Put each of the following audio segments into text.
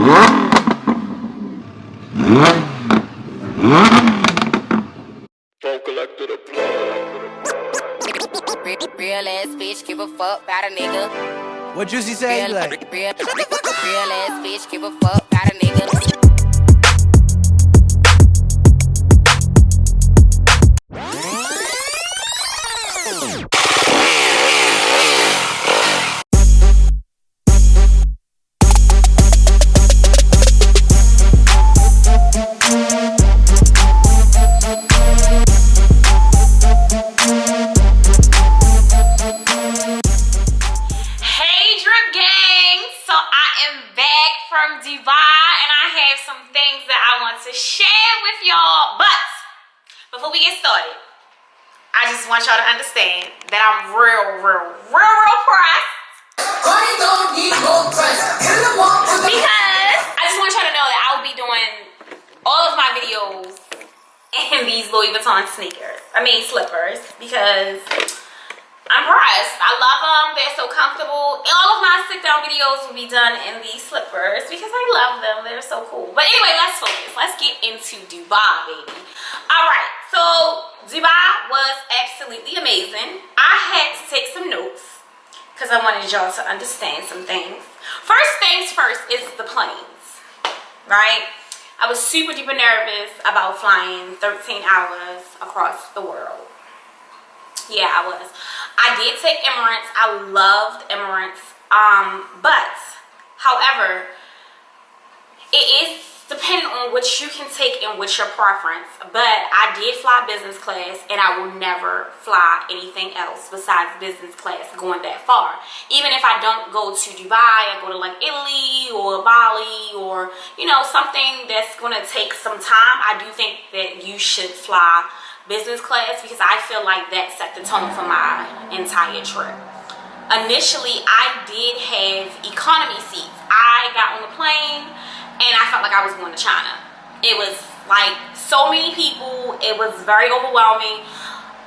Real ass bitch, give a fuck about a nigga. What Juicy say? Real, Like, real ass bitch, give a fuck about a nigga. Before we get started, I just want y'all to understand that I'm real pressed. Because I just want y'all to know that I will be doing all of my videos in these Louis Vuitton slippers, because I'm pressed. I love them. They're so comfortable. All of my sit down videos will be done in these slippers because I love them. They're so cool. But anyway, let's focus. Let's get into Dubai, baby. All right. So Dubai was absolutely amazing. I had to take some notes because I wanted y'all to understand some things. First things first is the planes, right? I was super duper nervous about flying 13 hours across the world. Yeah, I was. I did take Emirates. I loved Emirates. But, however, it is depending on what you can take and what's your preference. But I did fly business class, and I will never fly anything else besides business class going that far. Even if I don't go to Dubai, I go to like Italy or Bali or, you know, something that's going to take some time, I do think that you should fly business class because I feel like that set the tone for my entire trip. Initially, I did have economy seats. I got on the plane and I felt like I was going to China. It was like so many people. It was very overwhelming.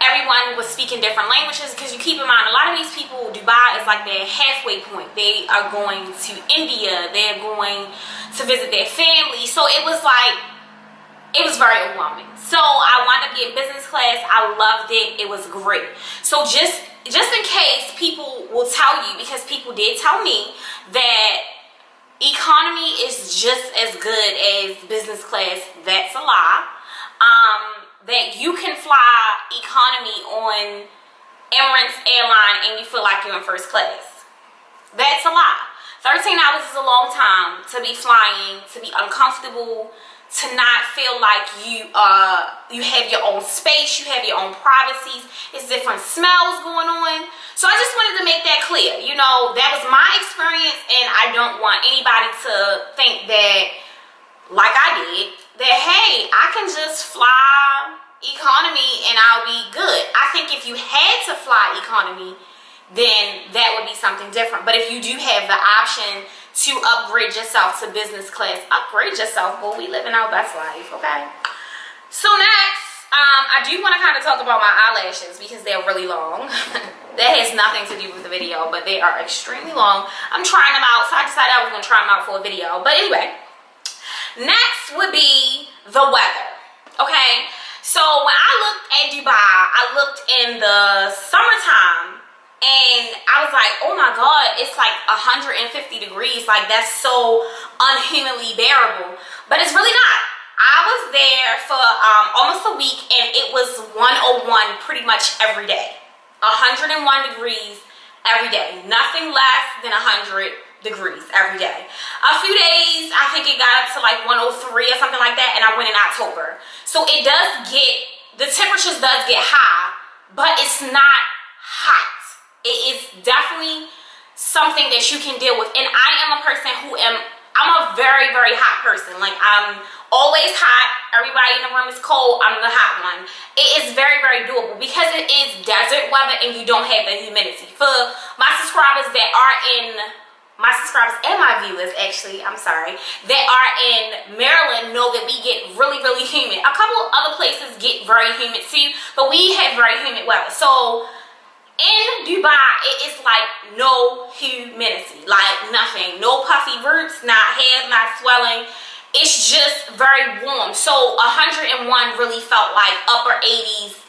Everyone was speaking different languages because you keep in mind, a lot of these people, Dubai is like their halfway point. They are going to India. They're going to visit their family. So it was like, it was very overwhelming. So I wound up getting business class. I loved it. It was great. So just in case people will tell you, because people did tell me that economy is just as good as business class, that's a lie. That you can fly economy on Emirates airline and you feel like you're in first class. That's a lie. 13 hours is a long time to be flying, to be uncomfortable, to not feel like you have your own space, you have your own privacies. It's different smells going on. So I just wanted to make that clear. You know, that was my experience, and I don't want anybody to think that, like I did, that, hey, I can just fly economy and I'll be good. I think if you had to fly economy, then that would be something different. But if you do have the option to upgrade yourself to business class, upgrade yourself, boy. We living our best life, okay? So next, I do want to kind of talk about my eyelashes because they're really long. That has nothing to do with the video, but they are extremely long. I'm trying them out, so I decided I was going to try them out for a video. But anyway, next would be the weather, okay? So when I looked at Dubai, I looked in the summertime, and I was like, oh my God, it's like 150 degrees. Like, that's so unhumanly bearable. But it's really not. I was there for almost a week, and it was 101 pretty much every day. 101 degrees every day. Nothing less than 100 degrees every day. A few days, I think it got up to like 103 or something like that, and I went in October. So it does get, the temperatures does get high, but it's not hot. It is definitely something that you can deal with. And I am a person I'm a very, very hot person. Like, I'm always hot. Everybody in the room is cold. I'm the hot one. It is very, very doable because it is desert weather and you don't have the humidity. For my subscribers that are in, my subscribers and my viewers actually, I'm sorry, that are in Maryland know that we get really, really humid. A couple of other places get very humid too, but we have very humid weather. So In Dubai, it is like no humidity, like nothing. No puffy roots, not hair, not swelling. It's just very warm. So 101 really felt like upper 80s,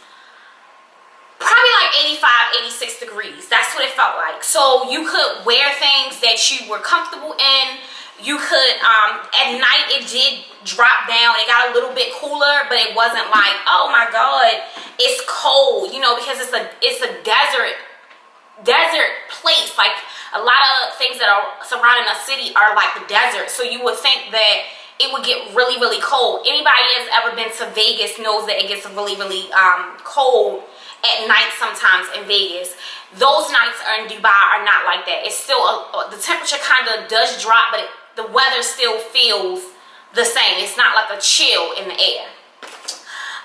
probably like 85, 86 degrees. That's what it felt like. So you could wear things that you were comfortable in. You could, at night it did drop down. It got a little bit cooler, but it wasn't like, oh my God, it's cold, you know, because it's a desert place. Like a lot of things that are surrounding a city are like the desert. So you would think that it would get really, really cold. Anybody that's ever been to Vegas knows that it gets really, really cold at night sometimes in Vegas. Those nights in Dubai are not like that. It's still, the temperature kind of does drop, but the weather still feels the same. It's not like a chill in the air.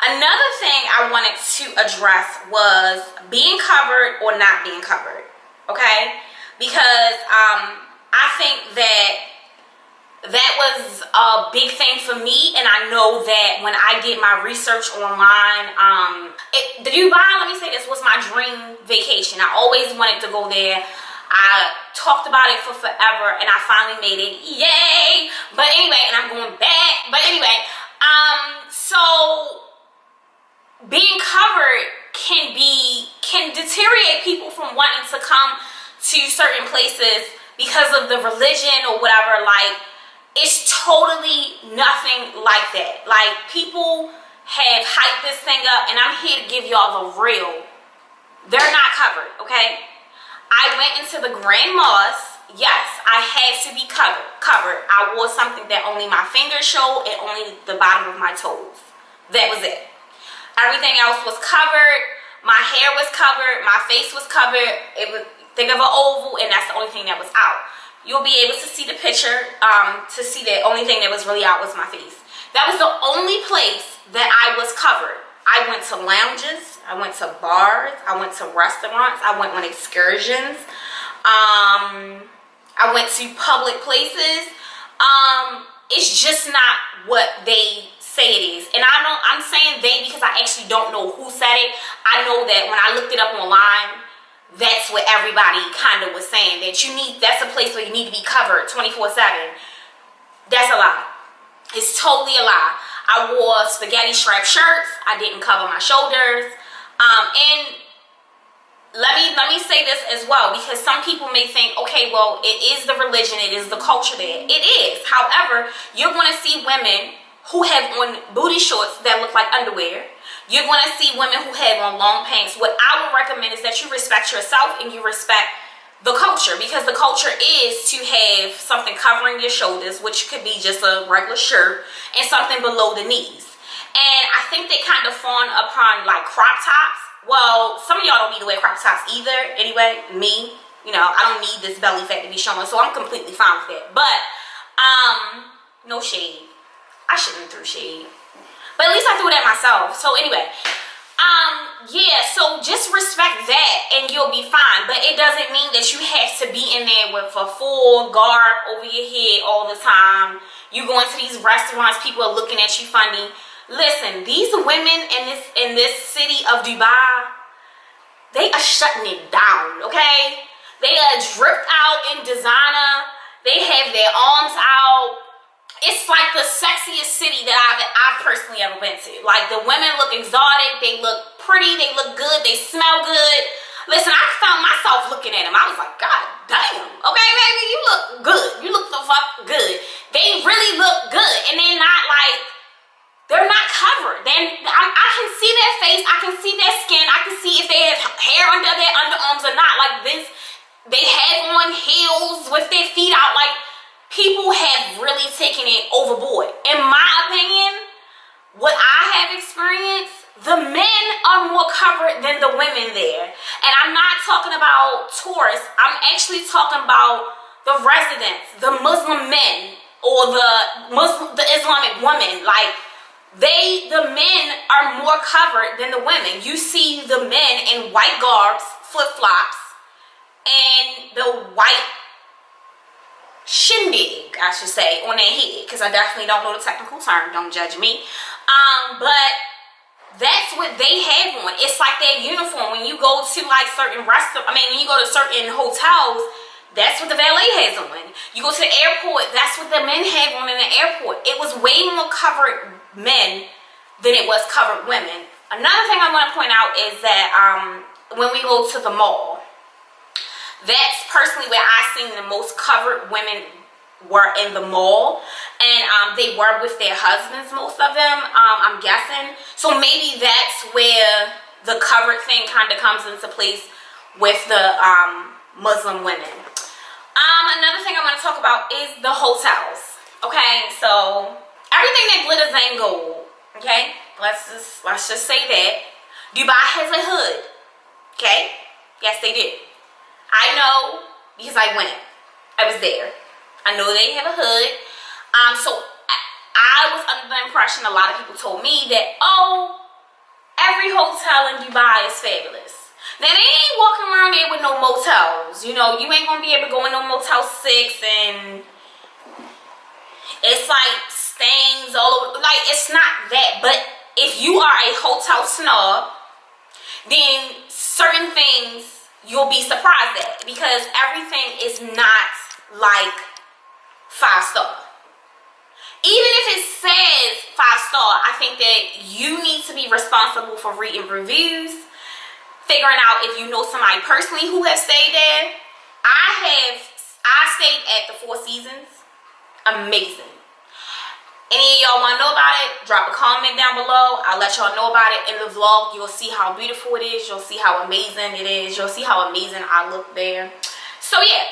Another thing I wanted to address was being covered or not being covered, okay? Because I think that was a big thing for me, and I know that when I did my research online, Dubai, let me say this, was my dream vacation. I always wanted to go there. I talked about it for forever, and I finally made it. Yay! But anyway, and I'm going back. But anyway, so being covered can deteriorate people from wanting to come to certain places because of the religion or whatever. Like, it's totally nothing like that. Like, people have hyped this thing up, and I'm here to give y'all the real. They're not covered, okay? I went into the Grand Mosque. Yes, I had to be covered. I wore something that only my fingers showed and only the bottom of my toes. That was it. Everything else was covered. My hair was covered. My face was covered. It was, think of an oval, and that's the only thing that was out. You'll be able to see the picture to see the only thing that was really out was my face. That was the only place that I was covered. I went to lounges, I went to bars, I went to restaurants, I went on excursions, I went to public places. It's just not what they say it is. And I'm saying they because I actually don't know who said it. I know that when I looked it up online, that's what everybody kind of was saying, that that's a place where you need to be covered 24/7. That's a lie. It's totally a lie. I wore spaghetti strap shirts. I didn't cover my shoulders. And let me say this as well, because some people may think, okay, well, it is the religion, it is the culture there. It is. However, you're going to see women who have on booty shorts that look like underwear. You're going to see women who have on long pants. What I would recommend is that you respect yourself and you respect the culture, because the culture is to have something covering your shoulders, which could be just a regular shirt, and something below the knees. And I think they kind of fawn upon like crop tops. Well, some of y'all don't need to wear crop tops either. Anyway, me, you know, I don't need this belly fat to be showing, so I'm completely fine with it. But no shade. I shouldn't have threw shade, but at least I threw it at myself. So anyway, yeah, so just respect that and you'll be fine. But it doesn't mean that you have to be in there with a full garb over your head all the time. You go into these restaurants, people are looking at you funny. Listen, these women in this city of Dubai, they are shutting it down, okay? They are dripped out in designer. They have their arms out. It's like the sexiest city that I've personally ever been to. Like, the women look exotic, they look pretty, they look good, they smell good. Listen, I found myself looking at them. I was like, God damn, okay, baby, you look good. You look the fuck good. They really look good, and they're not covered. Then I can see their face, I can see their skin, I can see if they have hair under their underarms or not. Like this, they have on heels with their feet out. Like, people have really taken it overboard. In my opinion, what I have experienced, the men are more covered than the women there. And I'm not talking about tourists. I'm actually talking about the residents, the Muslim men, or the Islamic women. Like, the men are more covered than the women. You see the men in white garbs, flip-flops, and the white shindig, I should say, on their head, because I definitely don't know the technical term. Don't judge me. But that's what they have on. It's like their uniform. When you go to like certain when you go to certain hotels, that's what the valet has on. You go to the airport, that's what the men have on in the airport. It was way more covered men than it was covered women. Another thing I want to point out is that when we go to the mall, that's personally where I seen the most covered women were in the mall, and they were with their husbands, most of them, I'm guessing. So maybe that's where the covered thing kind of comes into place with the Muslim women. Another thing I want to talk about is the hotels. Okay, so everything that glitters ain't gold. Okay, let's just say that Dubai has a hood. Okay, yes they do. I know because I went. I was there. I know they have a hood. So I was under the impression, a lot of people told me that, oh, every hotel in Dubai is fabulous. Now, they ain't walking around there with no motels. You know, you ain't going to be able to go in no Motel 6 and it's like stains all over. Like, it's not that. But if you are a hotel snob, then certain things you'll be surprised at, because everything is not like 5-star. Even if it says 5-star, I think that you need to be responsible for reading reviews, figuring out if you know somebody personally who has stayed there. I stayed at the Four Seasons. Amazing. Any of y'all want to know about it, drop a comment down below. I'll let y'all know about it in the vlog. You'll see how beautiful it is. You'll see how amazing it is. You'll see how amazing I look there. So yeah,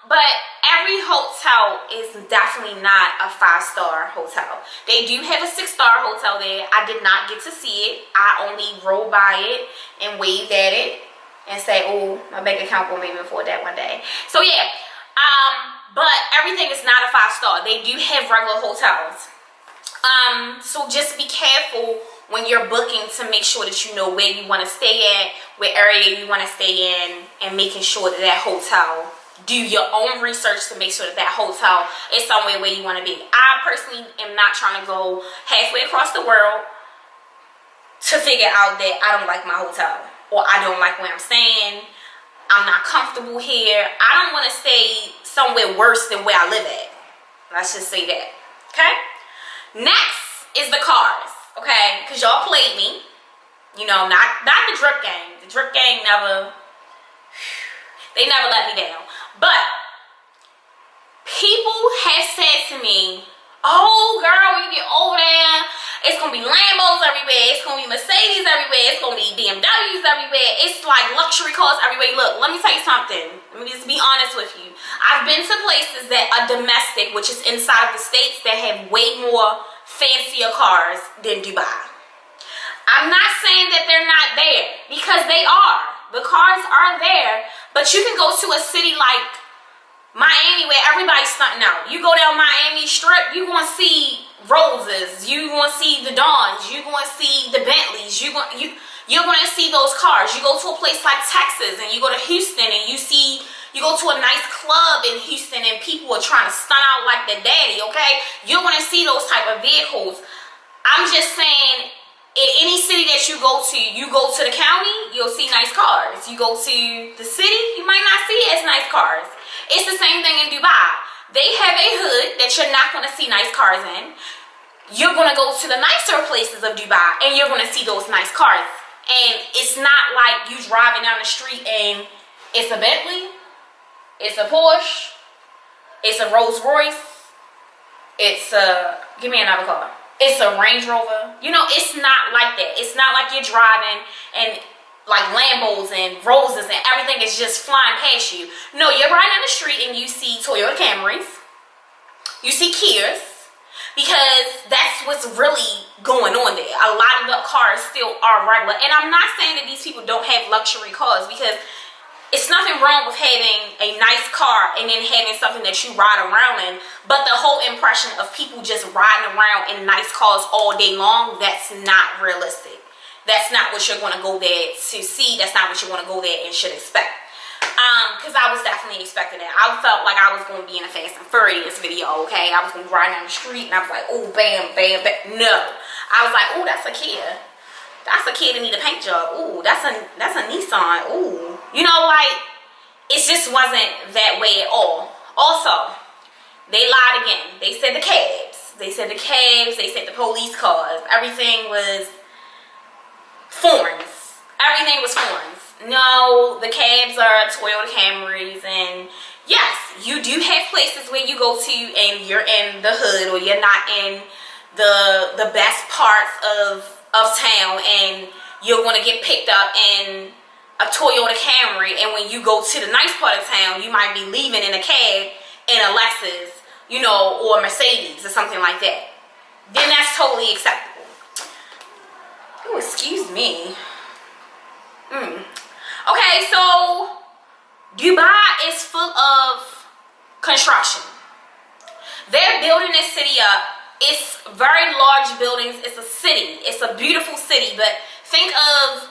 but every hotel is definitely not a 5-star hotel. They do have a 6-star hotel there. I did not get to see it. I only rode by it and waved at it and say, oh, my bank account will maybe afford that one day. So yeah, but everything is not a 5-star. They do have regular hotels. So just be careful when you're booking to make sure that you know where you want to stay at, what area you want to stay in, and making sure that that hotel, do your own research to make sure that that hotel is somewhere where you want to be. I personally am not trying to go halfway across the world to figure out that I don't like my hotel, or I don't like where I'm staying, I'm not comfortable here. I don't want to stay somewhere worse than where I live at. Let's just say that. Okay? Next is the cars. Okay? Because y'all played me. You know, not the drip gang. The drip gang they never let me down. But people have said to me, oh girl, when you get over there, it's going to be Lambos everywhere. It's going to be Mercedes everywhere. It's going to be BMWs everywhere. It's like luxury cars everywhere. Look, let me tell you something. Let me just be honest with you. I've been to places that are domestic, which is inside the states, that have way more fancier cars than Dubai. I'm not saying that they're not there, because they are. The cars are there, but you can go to a city like Miami where everybody's stunting out. You go down Miami Strip, you're going to see Roses, you're going to see the Dons, you're going to see the Bentleys, you're going to see those cars. You go to a place like Texas and you go to Houston and you go to a nice club in Houston and people are trying to stunt out like their daddy, okay? You're going to see those type of vehicles. I'm just saying, in any city that you go to the county, you'll see nice cars. You go to the city, you might not see as nice cars. It's the same thing in Dubai. They have a hood that you're not going to see nice cars in. You're going to go to the nicer places of Dubai and you're going to see those nice cars. And it's not like you driving down the street and it's a Bentley, it's a Porsche, it's a Rolls Royce, give me another car. It's a Range Rover. You know, it's not like that. It's not like you're driving and like Lambos and Roses and everything is just flying past you. No, you're riding down the street and you see Toyota Camrys. You see Kias. Because that's what's really going on there. A lot of the cars still are regular. And I'm not saying that these people don't have luxury cars, because it's nothing wrong with having a nice car and then having something that you ride around in. But the whole impression of people just riding around in nice cars all day long, that's not realistic. That's not what you're going to go there to see. That's not what you're going to go there and should expect. Because I was definitely expecting that. I felt like I was going to be in a Fast and Furious video, okay? I was going to ride down the street and I was like, oh, bam, bam, bam. No. I was like, ooh, that's a Kia. That's a Kia that need a paint job. Ooh, that's a Nissan. Ooh. You know, like, it just wasn't that way at all. Also, they lied again. They said the cabs. They said the police cars. Everything was foreigns. Everything was foreigns. No, the cabs are Toyota Camrys, and yes, you do have places where you go to and you're in the hood or you're not in the best parts of town, and you're going to get picked up in a Toyota Camry, and when you go to the nice part of town, you might be leaving in a cab in a Lexus, you know, or a Mercedes or something like that. Then that's totally acceptable. Oh, excuse me. Okay, so Dubai is full of construction. They're building this city up. It's very large buildings. It's a city. It's a beautiful city. But think of,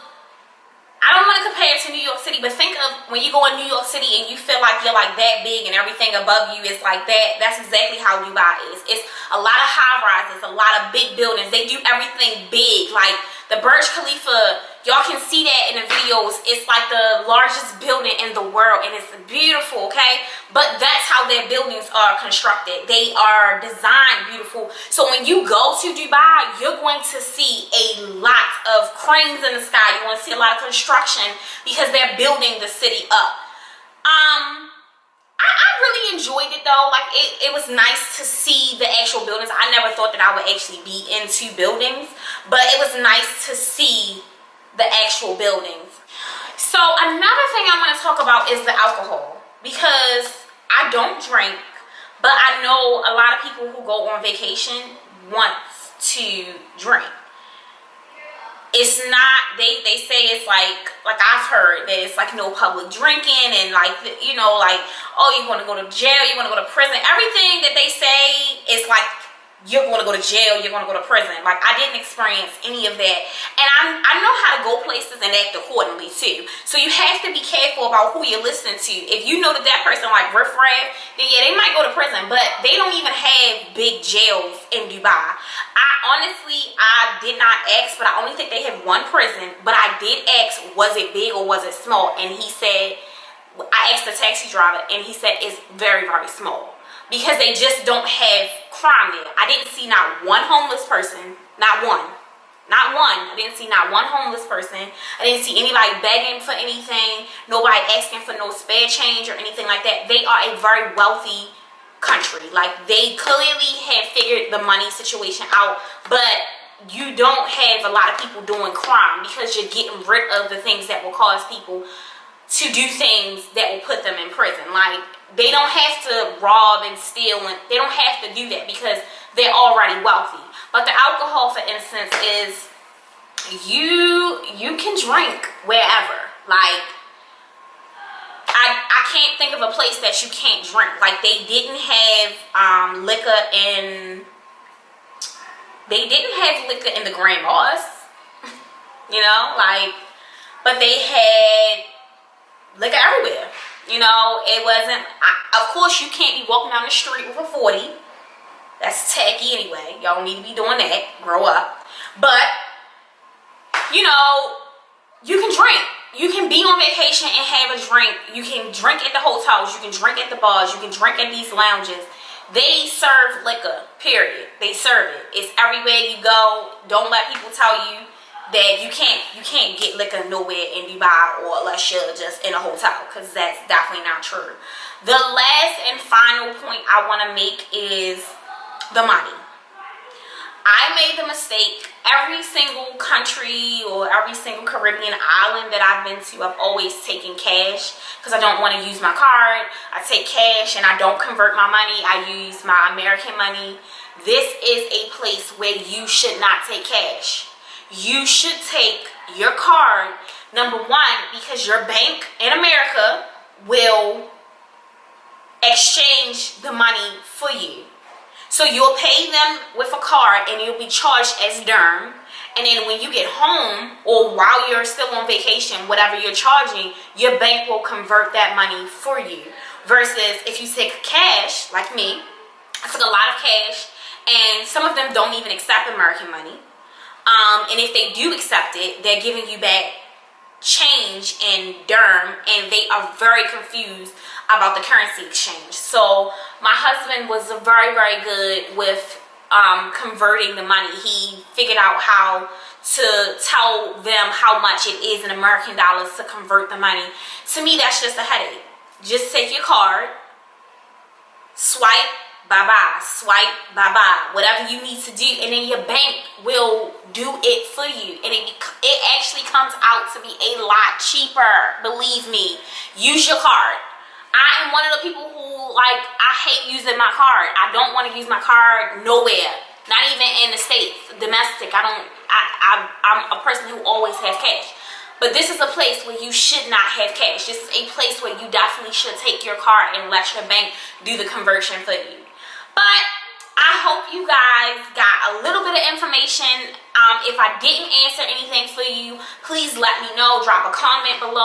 I don't want to compare it to New York City, but think of when you go in New York City and you feel like you're like that big and everything above you is like that. That's exactly how Dubai is. It's a lot of high rises, a lot of big buildings. They do everything big. Like the Burj Khalifa, y'all can see that in the videos. It's like the largest building in the world, and it's beautiful, okay? But that's how their buildings are constructed. They are designed beautiful. So when you go to Dubai, you're going to see a lot of cranes in the sky. You're going to see a lot of construction because they're building the city up. I really enjoyed it though. Like it was nice to see the actual buildings. I never thought that I would actually be into buildings, but it was nice to see the actual buildings. So another thing I want to talk about is the alcohol, because I don't drink, but I know a lot of people who go on vacation want to drink. It's not, they say it's like I've heard that it's like no public drinking, and like, you know, like, oh, you want to go to jail, you want to go to prison. Everything that they say is like, you're going to go to jail, you're going to go to prison. Like, I didn't experience any of that. And I know how to go places and act accordingly too. So you have to be careful about who you're listening to. If you know that person like riffraff, then yeah, they might go to prison, but they don't even have big jails in Dubai. I did not ask, but I only think they have one prison. But I did ask, was it big or was it small? And he said, I asked the taxi driver, and he said it's very, very small, because they just don't have crime there. I didn't see not one homeless person, not one. I didn't see not one homeless person. I didn't see anybody begging for anything, nobody asking for no spare change or anything like that. They are a very wealthy country. Like, they clearly have figured the money situation out, but you don't have a lot of people doing crime, because you're getting rid of the things that will cause people to do things that will put them in prison. Like, they don't have to rob and steal, and they don't have to do that because they're already wealthy. But the alcohol, for instance, is you can drink wherever. Like, I can't think of a place that you can't drink. Like, they didn't have liquor in the Grand Mosque, you know, like, but they had liquor everywhere. You know, it wasn't, of course you can't be walking down the street with a 40. That's tacky anyway. Y'all need to be doing that. Grow up. But, you know, you can drink. You can be on vacation and have a drink. You can drink at the hotels. You can drink at the bars. You can drink at these lounges. They serve liquor, period. They serve it. It's everywhere you go. Don't let people tell you that you can't get liquor nowhere in Dubai, or unless you're just in a hotel, because that's definitely not true. The last and final point I want to make is the money. I made the mistake. Every single country or every single Caribbean island that I've been to, I've always taken cash, because I don't want to use my card. I take cash and I don't convert my money. I use my American money. This is a place where you should not take cash. You should take your card, number one, because your bank in America will exchange the money for you. So you'll pay them with a card and you'll be charged as dirham. And then when you get home, or while you're still on vacation, whatever you're charging, your bank will convert that money for you. Versus if you take cash, like me, I took a lot of cash, and some of them don't even accept American money. And if they do accept it, they're giving you back change in dirham, and they are very confused about the currency exchange. So my husband was very, very good with converting the money. He figured out how to tell them how much it is in American dollars to convert the money. To me, that's just a headache. Just take your card, swipe, bye-bye, swipe, bye-bye, whatever you need to do, and then your bank will do it for you. And it actually comes out to be a lot cheaper, believe me. Use your card. I am one of the people who, like, I hate using my card. I don't want to use my card nowhere, not even in the States, domestic. I'm a person who always has cash. But this is a place where you should not have cash. This is a place where you definitely should take your card and let your bank do the conversion for you. But I hope you guys got a little bit of information. If I didn't answer anything for you, please let me know. Drop a comment below.